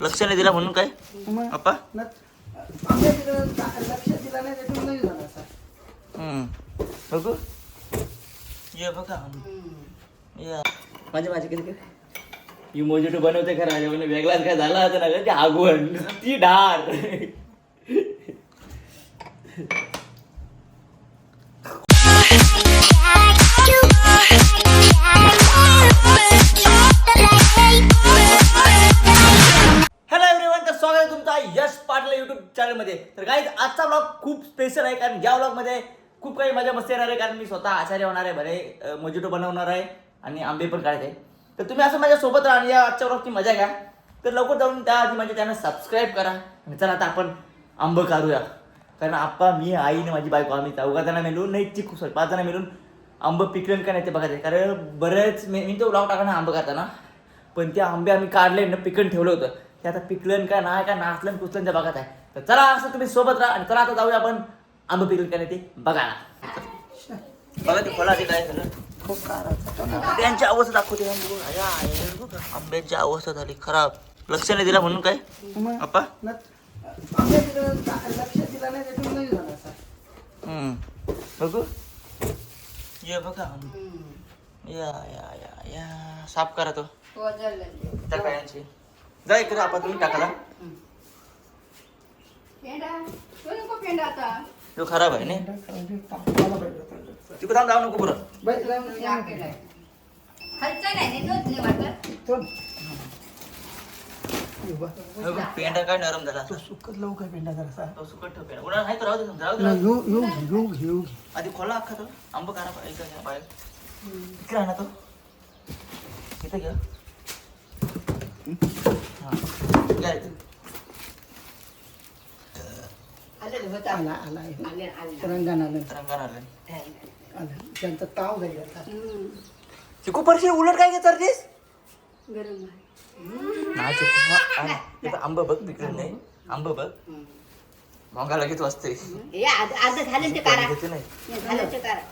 लक्ष नाही दिला म्हणून काय अप्पा? लक्ष दिला नाही त्याच्यामुळे नाही झाला असा. बघू ये बघा या माझे किती ही मोजिटो बनवते खरं माझ्या म्हणजे वेगळाच काय झाला होता ना ते आगवण ती डार. हॅलो एव्हरीवन, तर स्वागत आहे तुमचा यश पाटील युट्यूब चॅनलमध्ये. तर गाईज आजचा ब्लॉग खूप स्पेशल आहे कारण या ब्लॉगमध्ये खूप काही मजा मस्ती येणार आहे कारण मी स्वतः आचार्य होणार आहे, भले मोजिटो बनवणार आहे आणि आंबे पण काढायचे. तर तुम्ही असं माझ्या सोबत राहा आणि या आजच्या ब्लॉगची मजा घ्या. तर लवकर जाऊन त्याआधी माझ्या चॅनल सबस्क्राईब करा. चला आता आपण आंबं काढूया कारण आप्पा, मी, आईने, माझी बायको आम्ही 4 जण मिळून नाही 5 जण मिळून आंबं पिकलं का नाही ते बघायचं. कारण बरेच मी तो ब्लॉग टाकला आंबं काढताना, पण ते आंबे आम्ही काढले ना पिकन ठेवलं होतं, ते आता पिकलं का नाही का नाचलं कुचलं त्या बघत आहे. तर चला असं तुम्ही सोबत राहा आणि चला आता जाऊया आपण आंबे पिकलं का नाही ते बघायला. बघा ते फळाचे काय झालं, त्यांची अवस्था दाखवते. आंब्यांची अवस्था झाली खराब, लक्ष नाही दिला म्हणून काय अप्पा? लक्ष दिला नाही त्याच्यामुळे नाही झाला असा. बघू ये बघा या या या या साफ करा तो त्या कायांची. जा इकडे आपण तुम्ही टाकाला तो खराब आहे ना तिकडे थांब, जाऊ नको बरं. पेंडा काय नरम झाला, सुकत लवकर काय पेंडा जरासा. तो सुकट ठेव पेंडा उन्हाळा आहे तर राहू दे, जाऊ दे. घेऊ आधी खोला अख्खा तो आंबा काढा पाहिजे बाहेर. इकडे आहे ना तो, इथे घ्या. हा घ्या. आला रंगान आलं त्यांचा ताव झाली आता. चिकू परशी उलट काय घेतात तेच गरम आंब बघ पिकलं नाही. आंब बघ भोंगा लगेच वाजते.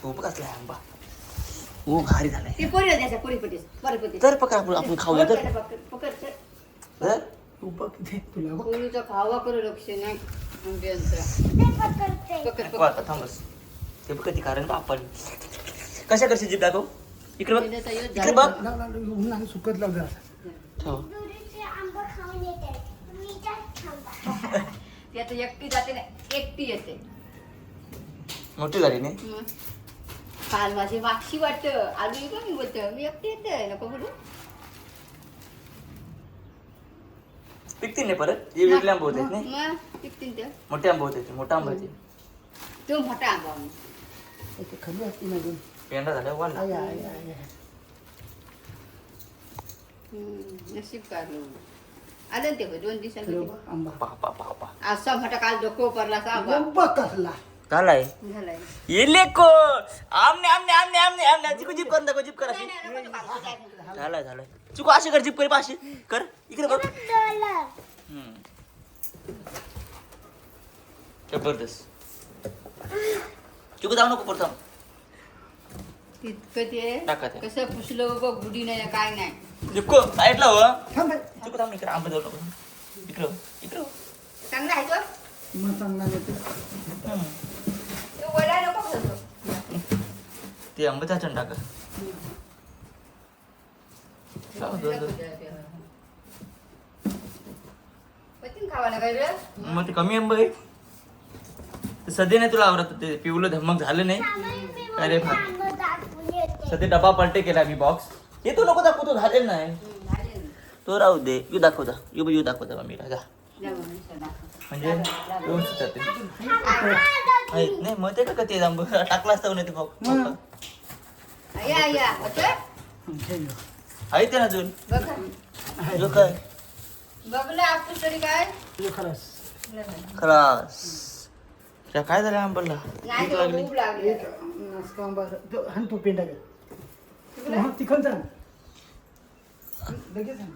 तू बघ असला आंबा ओ भारी झालाय. तर पकड आपण खाऊया. तर तू बघ तुला बघ. खावा करू लक्ष नाही थांबस ते बघ कधी कारण आपण कशा करशी जीप दाखव. इकडे बघ इकडे बघ. उन्हाने सुकत लाव जरासा. ती आता एकटी जाते ना, एकटी येते. मोठी झाली नाही काल माझी वाक्षी वाटत आलू का मी बोलतो मी एकटी येते नको बोलू. पिकतील नाही परत. हे वेगळे आंबे होते नाही, मग टिकतील ते मोठे आंबे होते. मोठा आंबा होते तो मोठा आंबा ते खाली असते ना अजून. पेंडा झाला वाढला. नशीब काढलं आलं ते 2 दिवसांनी आंबा पापा पापा असा मोठा काल डोको पडला असा आंबा बघ कसला झालाय. झालाय. ये लेको आमने आमने आमने आमने आमने चिकू जीप कर दाखव, जीप कर अशी. झालाय झालाय चिकू अशी कर, जीप कर अशी कर. इकडे बघ जबरदस्त. चिकू जाऊ नको प्रथम तितकं ते टाका ते. कसं पुसलं बघ गुडी नाही काय नाही. चिकू साईडला हो. थांब चिकू थांब इकडे आंबे जाऊ नको. इकडे इकडे चांगला आहे तो मग चांगला नाही तो वडा नको खातो. ते आंबे त्याच्यानं टाका. पतीन खावा काय रे. मग ते कमी आंबे आहे ते सध्या नाही तुला आवडत. ते पिवलं धमक झालं नाही अरे फार. सध्या डबा पलटे केला मी बॉक्स. हे तू नको दाखवतो, झालेलं नाही तो राहू दे. यू दाखवता यू दाखवता मी राजा म्हणजे व्यवस्थित जाते. नाही मग ते का ते आंब टाकला असता नाही ते बॉक्स आहे ते ना अजून जो काय बघलं आपण तरी काय खलास. त्या काय झालं आंबरला नाही लागली. खूप लागली. हान तो पेंडा घ्या. तिखन जा लगेच हाण.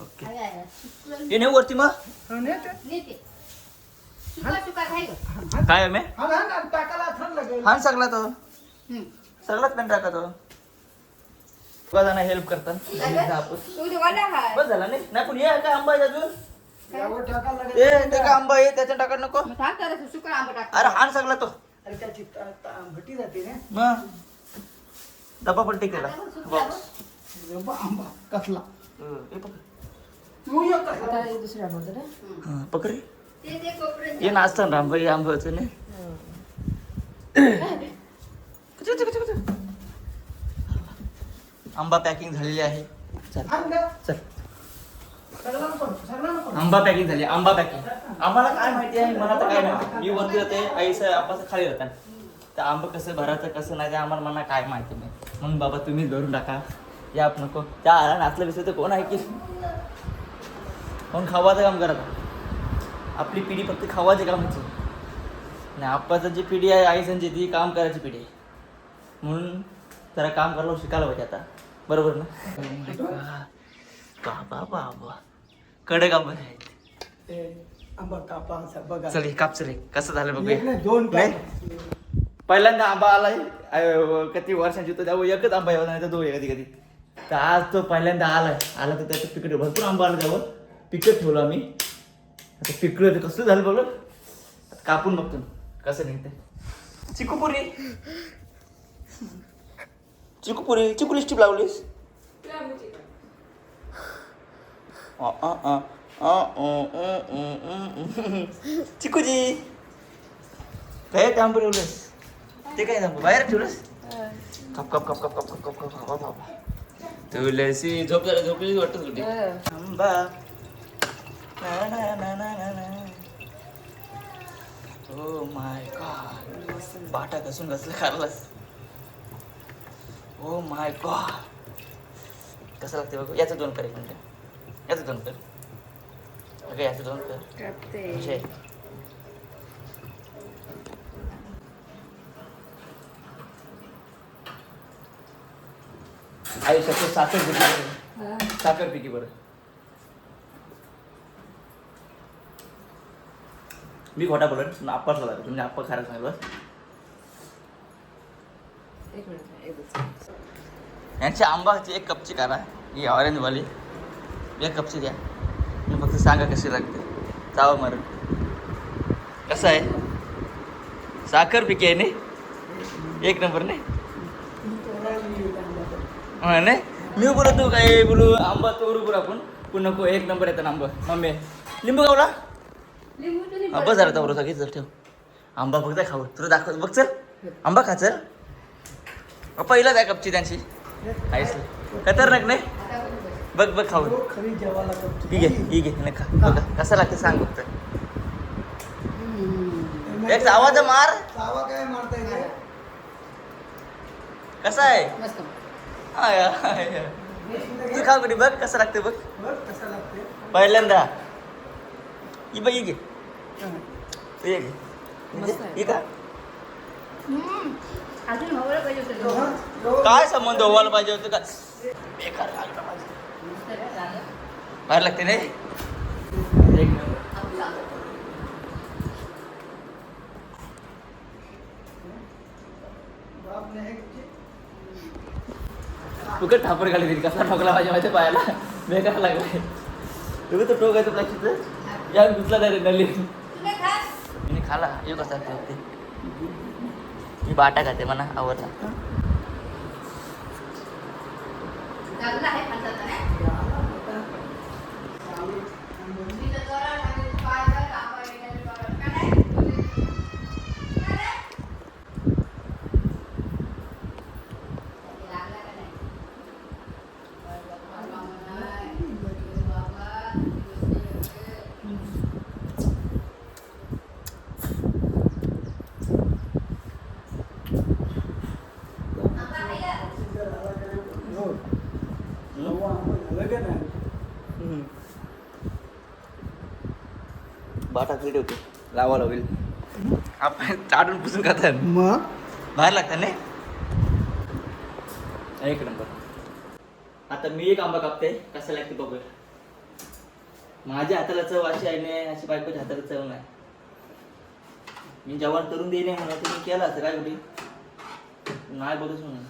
ओके आहे, आहे. सुकलं ये नेऊ वरती मग नेते. सुका खाय गं. काय मे टाकायला थांब लागेल. हान सगळा तो हम्म. सगळाच पेन टाका तो. जण हेल्प करतात तू ते वाला हाय. बस झाला नाही पण हे काय आंबा आहे अजून यावर टाकायला लागेल. ते काय आंबा आहे त्याच्या टाकत नको मग टाक त्याला सुकर आंबा टाक. अरे हाण सगळा तो अरे त्याची भटी जाते रे. मग डबा पण टिकेला बॉक्स रब्बा आंबा कसला हे पकड तू एक काय आता हे दुसरं आंबा होतं ना. हा, पकड रे. ते कोपऱ्यात. ये नाचता ना आंबा आंब्याचं नाही आंबा पॅकिंग झालेली आहे चल आण गं. चल सगळं नको, सगळं नको. आंबा पॅकिंग झाली आंबा पॅकिंग आम्हाला काय माहिती आहे मला तर काय माहिती मी वरती होते आईचं आंबाचं खाली होता तर आंबा कसं भरायचं कसं नाही ते आम्हाला मला काय माहिती नाही म्हणून बाबा तुम्ही धरून टाका या नको त्या आला नाचलं विसरतं कोण आहे की कोण खावाचं काम करत आपली पिढी फक्त खावाचे कामाची आणि आप्पाचं जी पिढी आहे आई संजी ती काम करायची पिढी आहे म्हणून जरा काम करायला शिकायला पाहिजे आता बरोबर ना बाबा बाबा कडक आंबा आहेत ते आंबा कापायचा बघा. चल हे काप चल हे. कसं झालं एक बघूया नाही, दोन नाही? काप. पहिल्यांदा आंबा आलाय किती वर्षांची होतो त्यावर एकच आंबा येऊ नाही तर दोन कधी कधी तर आज तो पहिल्यांदा आला तर त्याचं पिकट भरपूर आंबा आला त्यावर पिकट ठेवलं आम्ही आता पिकलं तर कसं झालं बघ आता कापून बघतो कसं निघतं चिकूपुरी चिकुली स्टिप लावलीस चिकूजी काय टांबर ठेवलंस ते काय सांगू बाहेर ठेवलंस cup cup cup cup cup cup cup cup cup Tulsi झोप झालं झोपली वाटत होती आंबा ना ना ना ना ना ना ओ माय गॉड बाटा घसून घसलं खाल्लास ओ माय गॉड कसं लागते बघ याचं दोन कर एक मिनिट याचं दोन कर अगं याचं दोन कर करते. आयुष्यात साखर पिकी बरं साखर पिकी बरं मी खोटा बोलत आप्पाच बोला तुम्ही आप्पा खरं सांगितलं एक मिनिट एक मिनिट. यांची आंबाची एक कपची करा ही ऑरेंजवाली एक कपची द्या मी फक्त सांगा कशी लागते जावं मरण कसं आहे साखर पिके आहे नाही एक नंबर नाही हा नाही मी बोलू तू काय बोलू आंबा तोरू बोलू आपण पुन्हा नको एक नंबर येतं आंबा मम्मी लिंबू गावला लिंबू तुम्ही बस झाला तर बरोबर घेत ठेव आंबा फक्त खाऊ तुला दाखव बघ चल आंबा खा चल पहिलाच आहे कपची त्यांची काहीच खतरनाक नाही आता बघू बस. बघ बघ खाऊ तो खरी जेवायला करतो. ही घे नाही खा बघा कसं लागते सांग फक्त एक आवाज मार चावा काय मारता येते कसा आहे मस्त. I, I, I. तू खा कुठे बघ कसं लागते बघ बघ कसं लागते. पहिल्यांदा ही बघ ही घे हा. हे घे मस्त आहे. ही का अजून हवं पाहिजे होतं. हा, रोज काय संबंध व्हायला पाहिजे होतं का बेकार लागलं माझं. मस्त आहे का? झालं? बाहेर लागते नाही एक नंबर. आपला. बाप ने है कुछ? तू काय ठापर घाली दिली कसा ठोकला माझ्या पायाला बेकार लागलाय तू तो टोक आहे तो प्लास्टिकचं या घुसला नाही रे नल्ली तू काय खास? मी खाला येऊ कसा ते मी बाटा खाते म्हणा आवडला चांगलं आहे खासाचं नाही? मी तर जरा सांगितलं, पाय जर आंबा येण्याचं बघा. काय नाही? काय नाही? लागला का नाही? बाबा नाही. बाबा. आंबा आहे का? रोज. नवा आंबा झालं का नाही? बाटा क्रीड होतो लावा लागेल आपण चाटून पुसून खातात मग बाहेर लागतात नाही एक नंबर आता मी एक आंबा कापते कसं लागते बघूया माझ्या हाताला चव अशी आहे नाही अशी बायकोच्या हाताला चव नाही मी जेवण करून देईन म्हणून तुम्ही केलं असं काय कुठे नाही बघच म्हणून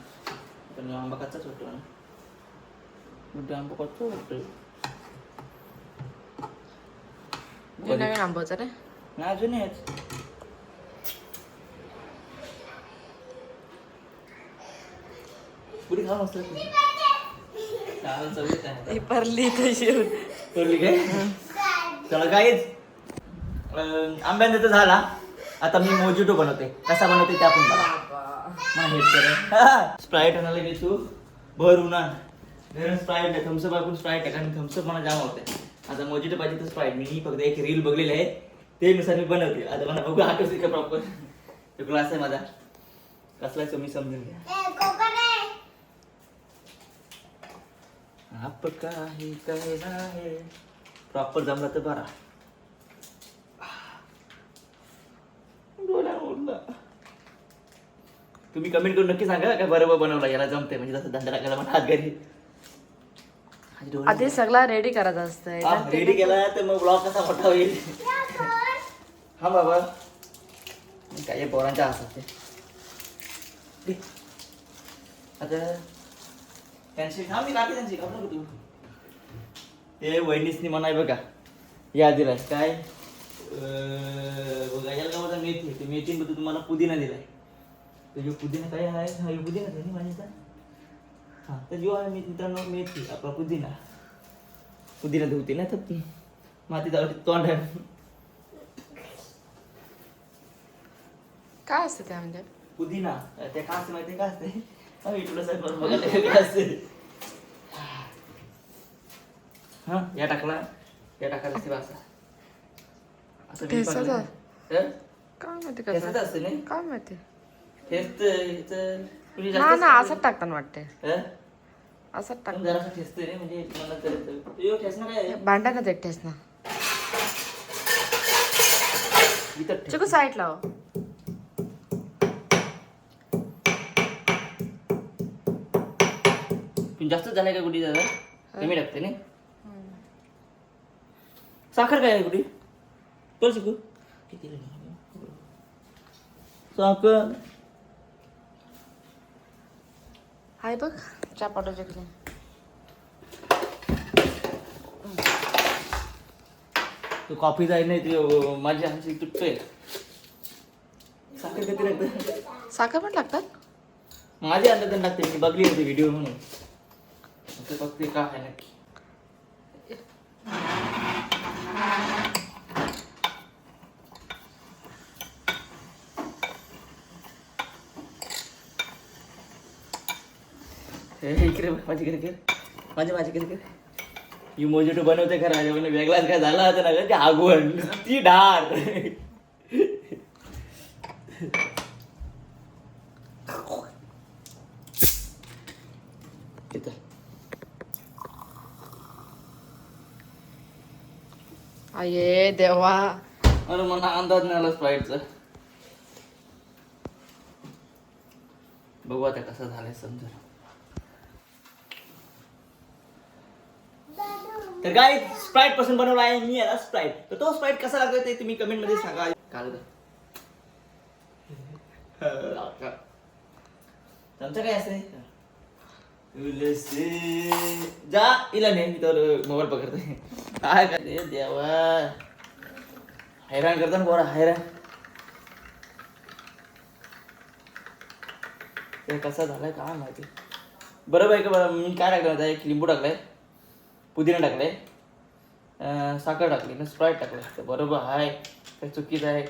पण मी आंबा कच्चाच होतो म्हणून गुड्डे आंबा कच्चा वाटतं. हे नवीन आंबोचं रे. नाही अजून हेच. पुरी खा मस्त. चालेल चवीत आहे. ही परली तशी होती. करली काय? चला काहीच आंब्याने तर झाला. आता मी मोजिटो बनवते. कसा बनवते ते आपण बघा. मला हेट कर. स्प्राईट आणायला घेतो भर उन्हात. घरून स्प्राईट आहे, थम्सअप आपण स्प्राईट आहे कारण थम्सअप मला जाम आवडते. आता मोजिटो पाहिजे तर स्प्राईट. मी फक्त एक रील बघलेली आहे ते नुसार मी बनवते. आता मला बघू हा कसं का प्रॉपर. तो ग्लास आहे माझा कसला आहे मी समजून घ्या. आप काही कहना है प्रॉपर जमला तर बरा. डोळ्या उडला. तुम्ही कमेंट करून नक्की सांगा काय बरोबर बनवला याला जमते म्हणजे तसं धंदा टाकायला मला हात घरी. आधी सगळा रेडी करायचा असतंय. रेडी केला तर मग ब्लॉग कसा मोठा होईल. हा बाबा काय पोरांच्या हातात ते. आता त्यांची हा मी काढते त्यांची का तू ते वहिनीसनी म्हणाय बघा या दिलाय काय बघा याला का होता मेथी. ते मेथीमध्ये तुम्हाला पुदिना दिलाय. तर जो पुदिना काय आहे हा पुदिना आहे ना माझ्या. हा तर जो आहे मित्रांनो मेथी आपला पुदिना. पुदिना धुवते ना तर माती जाऊ तोंड आहे. काय असतं त्यामध्ये? पुदिना ते काय असते माहिती काय असते. बघायला काय असते. हा या टाकला या टाकायला असते असा असं मी ठेचाचं? पाहिलं. तर काय माहिती ठेचाचं कसं? असते नाही काय माहिती? ठेचत ना असंच टाकताना वाटते. असंच टाक. जरासं ठेचते रे म्हणजे मला तर ठेचणं काय आहे? भांड्यानच एकटेच ना. इथं ठेच. चिकू साईड लाव. पण जास्त झालाय का गुडी दादा कमी टाकते नाही. साखर काय आहे गुडी बोल शिकू किती साखर हाय बघ चहा पावडर जिंकले. तो कॉफी जाय नाही ते माझी हातची तुटतोय. साखर किती लागते. साखर पण लागतात. माझी अंदाज लागते मी बघली होती व्हिडिओ म्हणून फक्त का आहे नक्की. इकडे माझी कडे माझी कडे यू मोजिटो बनवते खरं माझ्या म्हणजे वेगळाच काय झाला होता ना ते आगवण ती ढार. अये देवा. अरे मला अंदाज नाही आला स्प्राईटचा. बघू आता कसं झालंय समजा. तर काय स्प्राईट पासून बनवला आहे मी याला स्प्राईट. तर तो स्प्राईट कसा लागतोय ते तुम्ही कमेंट मध्ये सांगा. काल तुमचं काय असते जा इला नाही मी तर मोबाईल पकडतोय. काय करते देवा हैराण करता ना पोरा हैराण. ते कसा झालाय काय माहिती. बरोबर आहे का. मी काय टाकलं होतं एक लिंबू टाकलाय पुदिना टाकलाय साखर टाकली ना स्प्राईट टाकलाय. तर बरोबर आहे काय चुकीचं आहे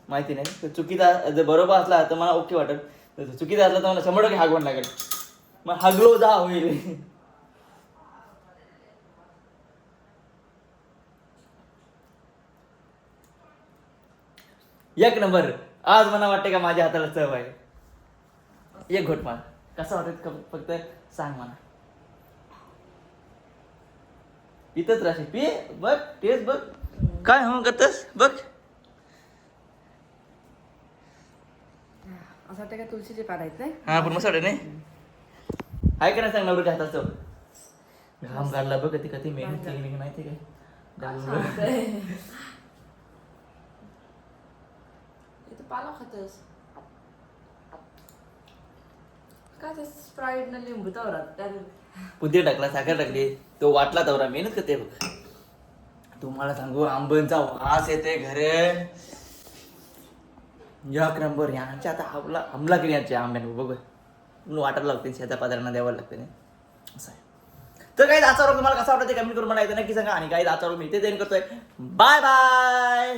माहिती नाही. तर चुकीचा जर बरोबर असला तर मला ओके वाटेल. तर चुकीचा असला तर मला 100% हागवण लागेल. मग हागलो जा होईल. एक नंबर. आज मला वाटते का माझ्या हाताला चव आहे. एक घोट मार कसा वाटत फक्त सांग मला. इथंच राहशील पी बघ टेस्ट बघ काय हो करतस बघ. असं वाटतं का तुळशीचे काढायचंय. हा पण मसाले नाही आहे का नाही सांग नवऱ्याच्या हातात चव. घाम काढला बघ कधी कधी मेहनत केली मी माहिती काय. इथं पाला खातस काय ते स्प्राईट न लिंबू तवरात पुदिना टाकला, साखर टाकली, तो वाटला तवरा मेहनत करते बघ. तुम्हाला सांगू आंब्यांचा वास येते घरे एक नंबर. यांच्या आता हमला केली यांच्या आंब्याने बघ वाटायला लागते, शेता पात्रांना द्यावं लागते नाही असं आहे. तर काही आजचा व्लॉग तुम्हाला कसा वाटतं ते कमेंट करून मला येतं नक्की सांगा. आणि काही आजचा व्लॉग मी इथे करतोय. Bye bye.